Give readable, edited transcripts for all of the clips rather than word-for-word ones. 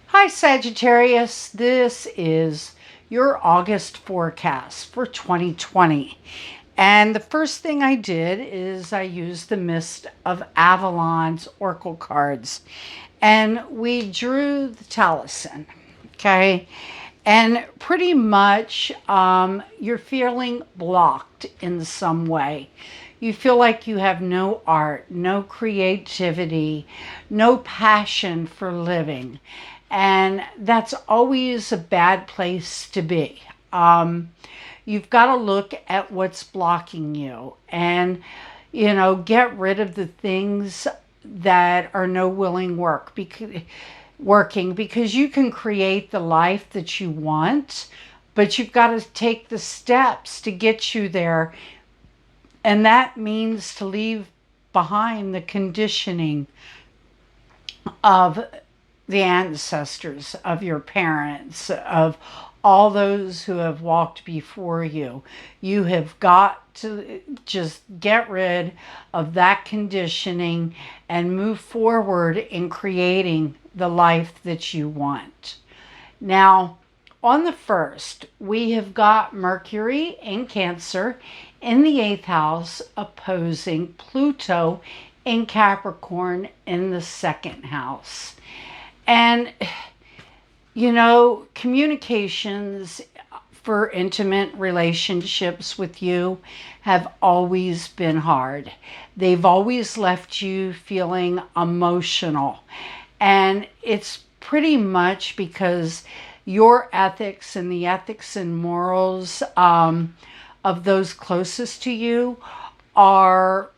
Hi Sagittarius, this is your August forecast for 2020. And the first thing I did is I used the Mist of Avalon's Oracle cards. And we drew the talisman, okay? And pretty much you're feeling blocked in some way. You feel like you have no art, no creativity, no passion for living. And that's always a bad place to be. You've got to look at what's blocking you and, get rid of the things that are no willing working because you can create the life that you want, but you've got to take the steps to get you there. And that means to leave behind the conditioning of the ancestors, of your parents, of all those who have walked before you. You have got to just get rid of that conditioning and move forward in creating the life that you want. Now, on the 1st, we have got Mercury in Cancer in the 8th house opposing Pluto in Capricorn in the 2nd house. And, communications for intimate relationships with you have always been hard. They've always left you feeling emotional. And it's pretty much because your ethics and the ethics and morals of those closest to you are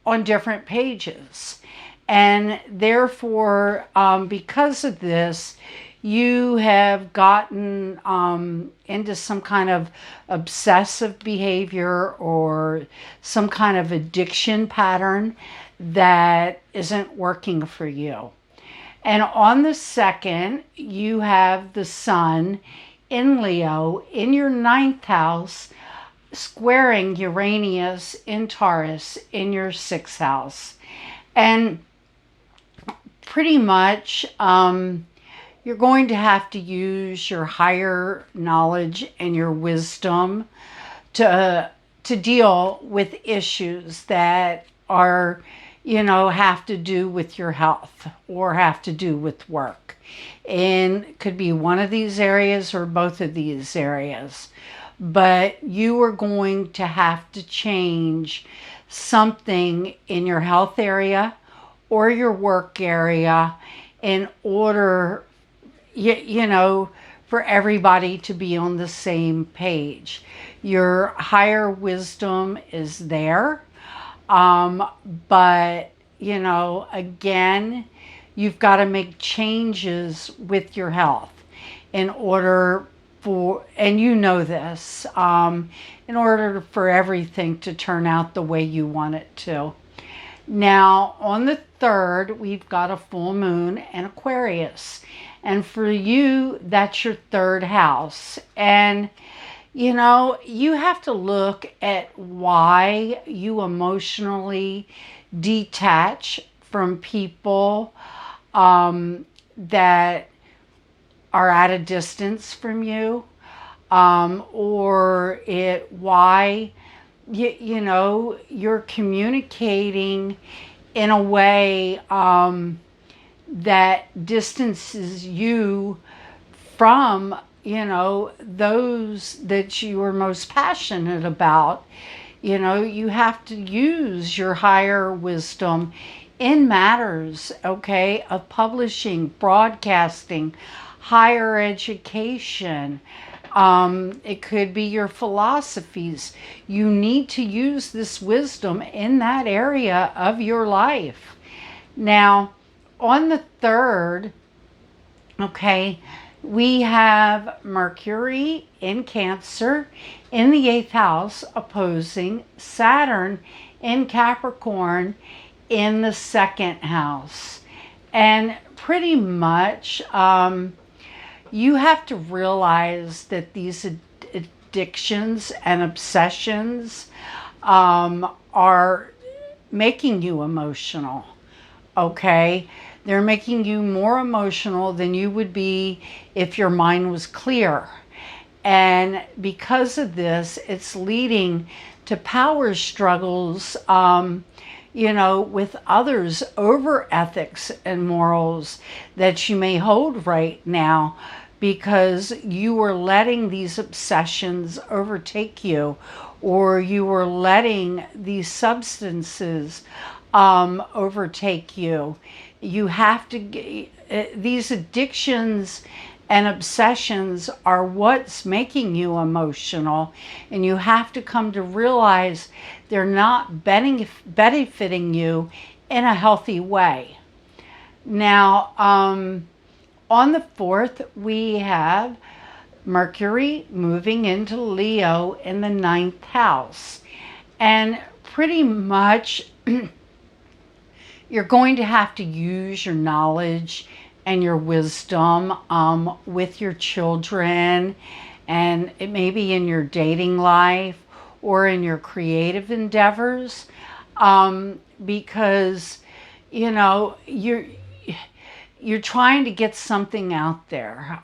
on different pages. And therefore, because of this, you have gotten into some kind of obsessive behavior or some kind of addiction pattern that isn't working for you. And on the 2nd, you have the Sun in Leo in your 9th house, squaring Uranus in Taurus in your 6th house. And pretty much, you're going to have to use your higher knowledge and your wisdom to deal with issues that are, have to do with your health or have to do with work. And it could be one of these areas or both of these areas. But you are going to have to change something in your health area or your work area in order, for everybody to be on the same page. Your higher wisdom is there. But, again, you've got to make changes with your health in order for, and this, in order for everything to turn out the way you want it to. Now, on the 3rd, we've got a full moon in Aquarius. And for you, that's your 3rd house. And, you have to look at why you emotionally detach from people that are at a distance from you, or why you're communicating in a way that distances you from those that you are most passionate about. You have to use your higher wisdom in matters, of publishing, broadcasting, higher education. It could be your philosophies. You need to use this wisdom in that area of your life. Now, on the 3rd, we have Mercury in Cancer in the 8th house opposing Saturn in Capricorn in the 2nd house. And pretty much you have to realize that these addictions and obsessions are making you emotional. okay? They're making you more emotional than you would be if your mind was clear. And because of this, it's leading to power struggles, with others over ethics and morals that you may hold right now because you were letting these obsessions overtake you, or you were letting these substances overtake you. You have to, these addictions and obsessions are what's making you emotional, and you have to come to realize they're not benefiting you in a healthy way. Now, on the 4th, we have Mercury moving into Leo in the 9th house. And pretty much you're going to have to use your knowledge and your wisdom with your children, and it may be in your dating life or in your creative endeavors, because you're trying to get something out there,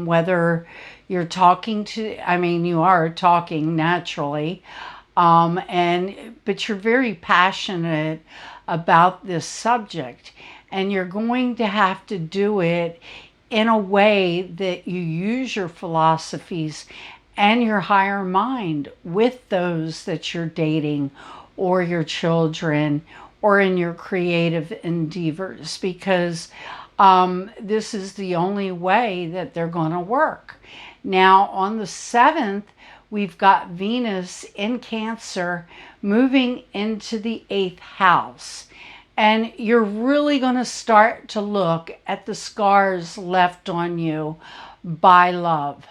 whether you're talking to, you are talking naturally, but you're very passionate about this subject, and you're going to have to do it in a way that you use your philosophies and your higher mind with those that you're dating or your children or in your creative endeavors, because this is the only way that they're going to work. Now, on the 7th, we've got Venus in Cancer moving into the 8th house. And you're really going to start to look at the scars left on you by love.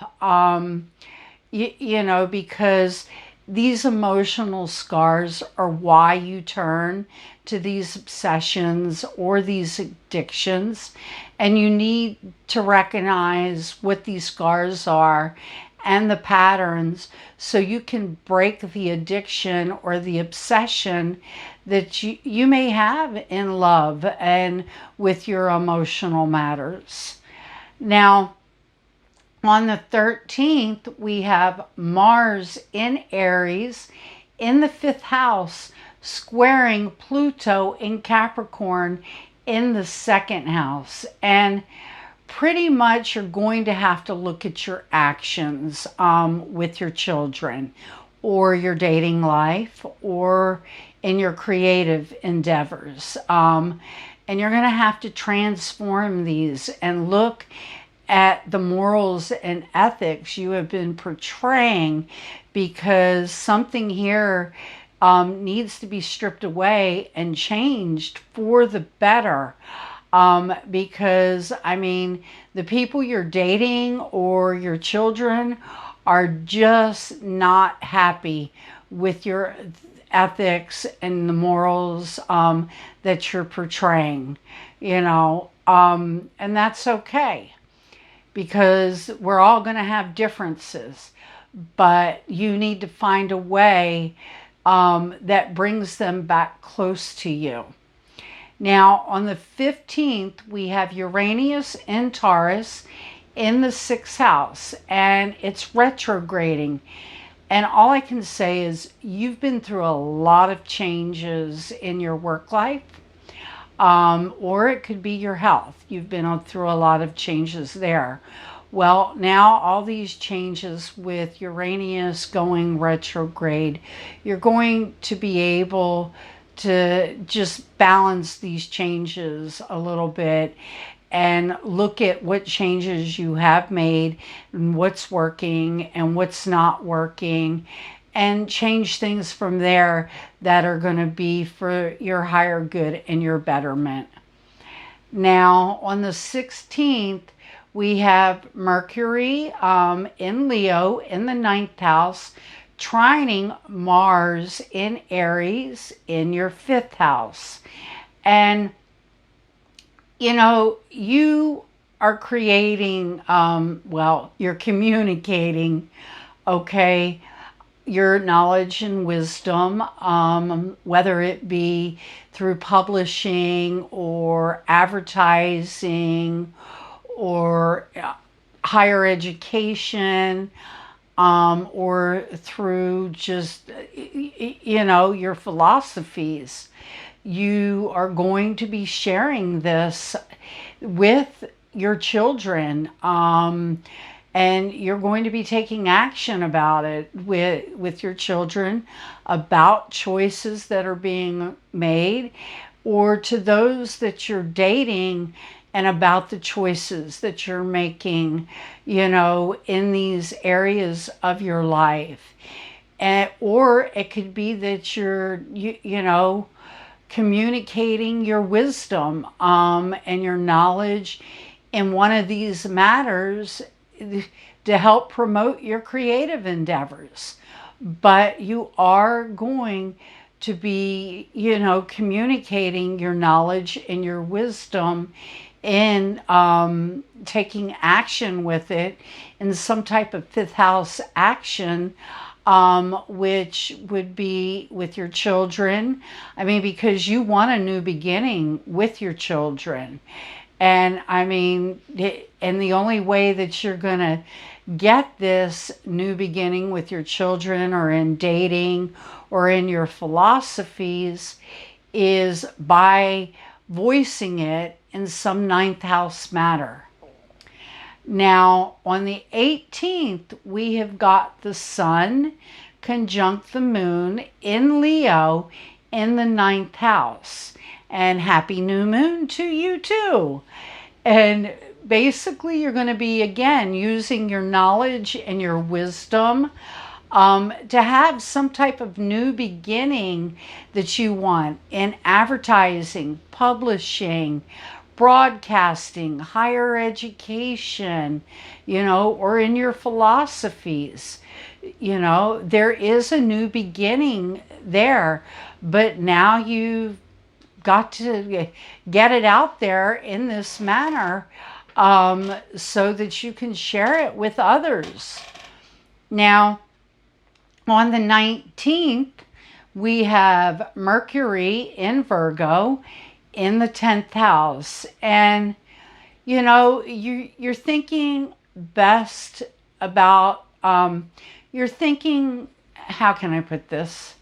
Because these emotional scars are why you turn to these obsessions or these addictions. And you need to recognize what these scars are and the patterns, so you can break the addiction or the obsession that you may have in love and with your emotional matters. Now, on the 13th, we have Mars in Aries in the 5th house, squaring Pluto in Capricorn in the 2nd house. And pretty much you're going to have to look at your actions with your children or your dating life or in your creative endeavors. And you're going to have to transform these and look at the morals and ethics you have been portraying, because something here needs to be stripped away and changed for the better. Because the people you're dating or your children are just not happy with your ethics and the morals that you're portraying, and that's okay, because we're all going to have differences, but you need to find a way that brings them back close to you. Now, on the 15th, we have Uranus in Taurus in the 6th house, and it's retrograding. And all I can say is you've been through a lot of changes in your work life, or it could be your health. You've been through a lot of changes there. Well, now all these changes with Uranus going retrograde, you're going to be able to just balance these changes a little bit and look at what changes you have made and what's working and what's not working, and change things from there that are going to be for your higher good and your betterment. Now, on the 16th, we have Mercury in Leo in the 9th house, trining Mars in Aries in your 5th house. And, you are creating, you're communicating, okay, your knowledge and wisdom, whether it be through publishing or advertising or higher education, or through just, your philosophies. You are going to be sharing this with your children, and you're going to be taking action about it with your children, about choices that are being made, or to those that you're dating, and about the choices that you're making, in these areas of your life. Or it could be that you're, communicating your wisdom, and your knowledge in one of these matters to help promote your creative endeavors. But you are going to be, communicating your knowledge and your wisdom in taking action with it in some type of fifth house action, which would be with your children. I mean, because you want a new beginning with your children. And I mean, and the only way that you're going to get this new beginning with your children or in dating or in your philosophies is by voicing it in some ninth house matter. Now, on the 18th, we have got the sun conjunct the moon in Leo in the ninth house. And happy new moon to you too. And basically, you're going to be, again, using your knowledge and your wisdom to have some type of new beginning that you want in advertising, publishing, broadcasting, higher education, or in your philosophies. There is a new beginning there, but now you've got to get it out there in this manner, so that you can share it with others. Now, on the 19th, we have Mercury in Virgo in the 10th house. And, you're thinking best about, you're thinking, how can I put this?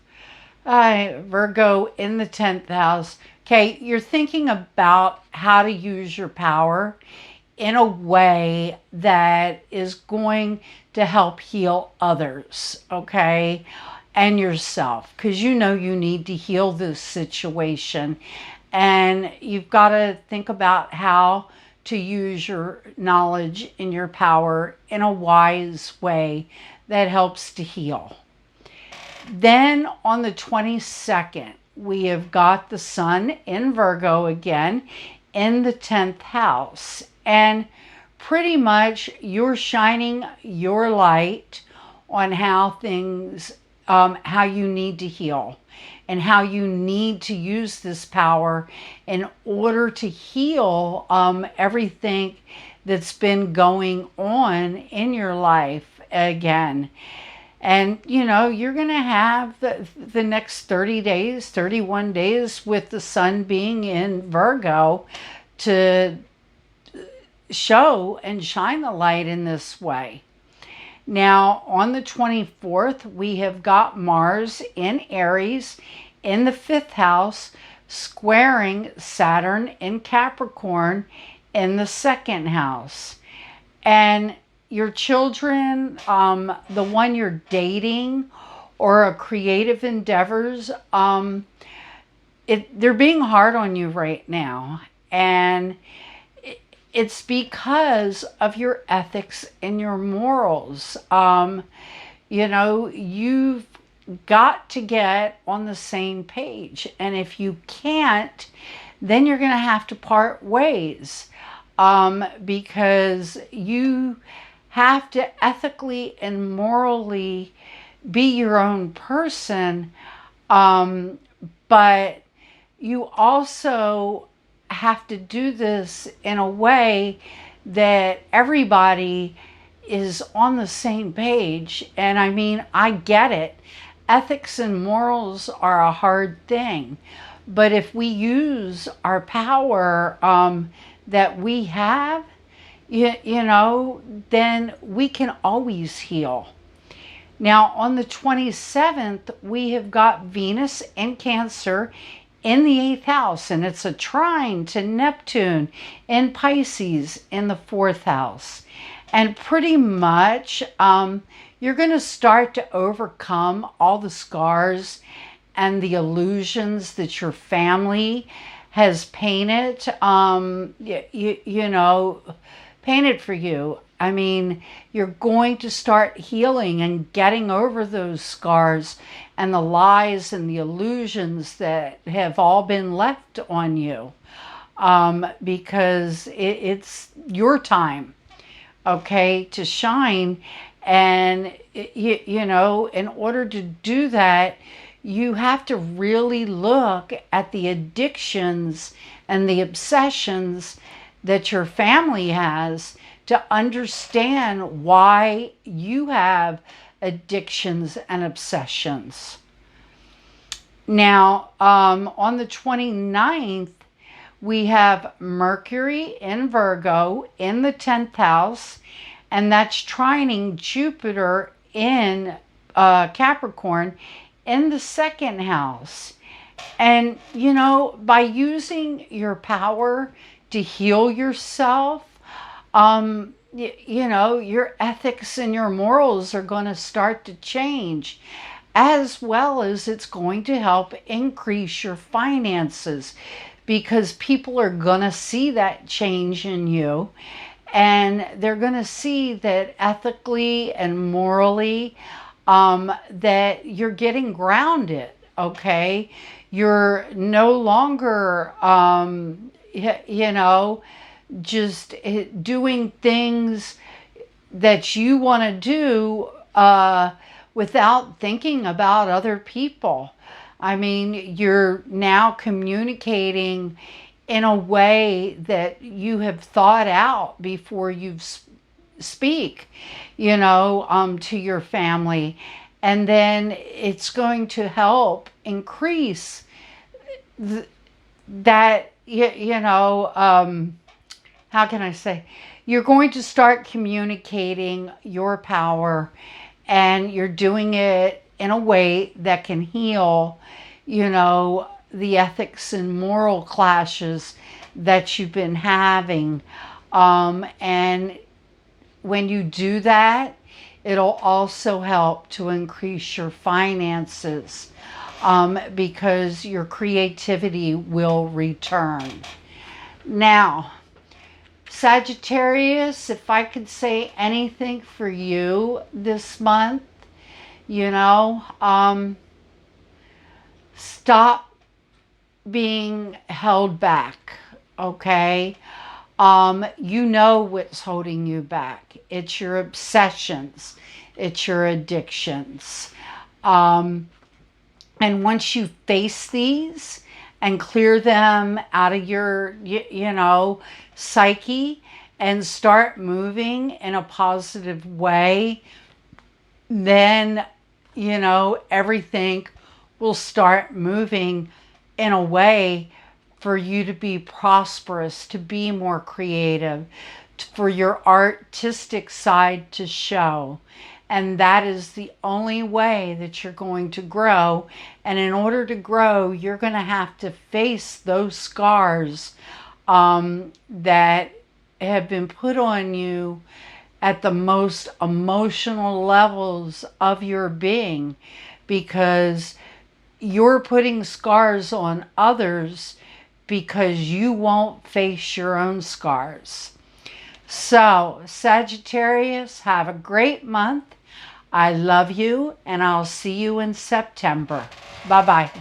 Virgo in the 10th house. Okay, you're thinking about how to use your power in a way that is going to help heal others, okay, and yourself, because you need to heal this situation. And you've got to think about how to use your knowledge and your power in a wise way that helps to heal. Then on the 22nd, we have got the sun in Virgo again in the 10th house. And pretty much you're shining your light on how things, how you need to heal and how you need to use this power in order to heal everything that's been going on in your life again. And, you're going to have the next 30 days, 31 days with the sun being in Virgo to show and shine the light in this way. Now, on the 24th, we have got Mars in Aries in the 5th house, squaring Saturn in Capricorn in the 2nd house. And your children, the one you're dating, or a creative endeavors, they're being hard on you right now. And it's because of your ethics and your morals. You've got to get on the same page. And if you can't, then you're going to have to part ways, because you have to ethically and morally be your own person, but you also have to do this in a way that everybody is on the same page. And I mean, I get it. Ethics and morals are a hard thing. But if we use our power that we have, then we can always heal. Now, on the 27th, we have got Venus in Cancer in the 8th house, and it's a trine to Neptune in Pisces in the 4th house. And pretty much, you're going to start to overcome all the scars and the illusions that your family has painted, painted for you. I mean, you're going to start healing and getting over those scars and the lies and the illusions that have all been left on you, because it's your time, okay, to shine. And, in order to do that, you have to really look at the addictions and the obsessions that your family has to understand why you have addictions and obsessions. Now, on the 29th, we have Mercury in Virgo in the 10th house, and that's trining Jupiter in Capricorn in the 2nd house. And, by using your power to heal yourself, your ethics and your morals are going to start to change, as well as it's going to help increase your finances, because people are going to see that change in you, and they're going to see that ethically and morally, that you're getting grounded, okay? You're no longer, just doing things that you want to do without thinking about other people. I mean, you're now communicating in a way that you have thought out before you speak, to your family. And then it's going to help increase that, how can I say? You're going to start communicating your power, and you're doing it in a way that can heal, the ethics and moral clashes that you've been having. And when you do that, it'll also help to increase your finances, because your creativity will return. Now, Sagittarius, if I could say anything for you this month, stop being held back, okay? What's holding you back. It's your obsessions. It's your addictions. And once you face these and clear them out of your, psyche, and start moving in a positive way, then, everything will start moving in a way for you to be prosperous, to be more creative, for your artistic side to show. And that is the only way that you're going to grow. And in order to grow, you're going to have to face those scars that have been put on you at the most emotional levels of your being, because you're putting scars on others because you won't face your own scars. So, Sagittarius, have a great month. I love you, and I'll see you in September. Bye-bye.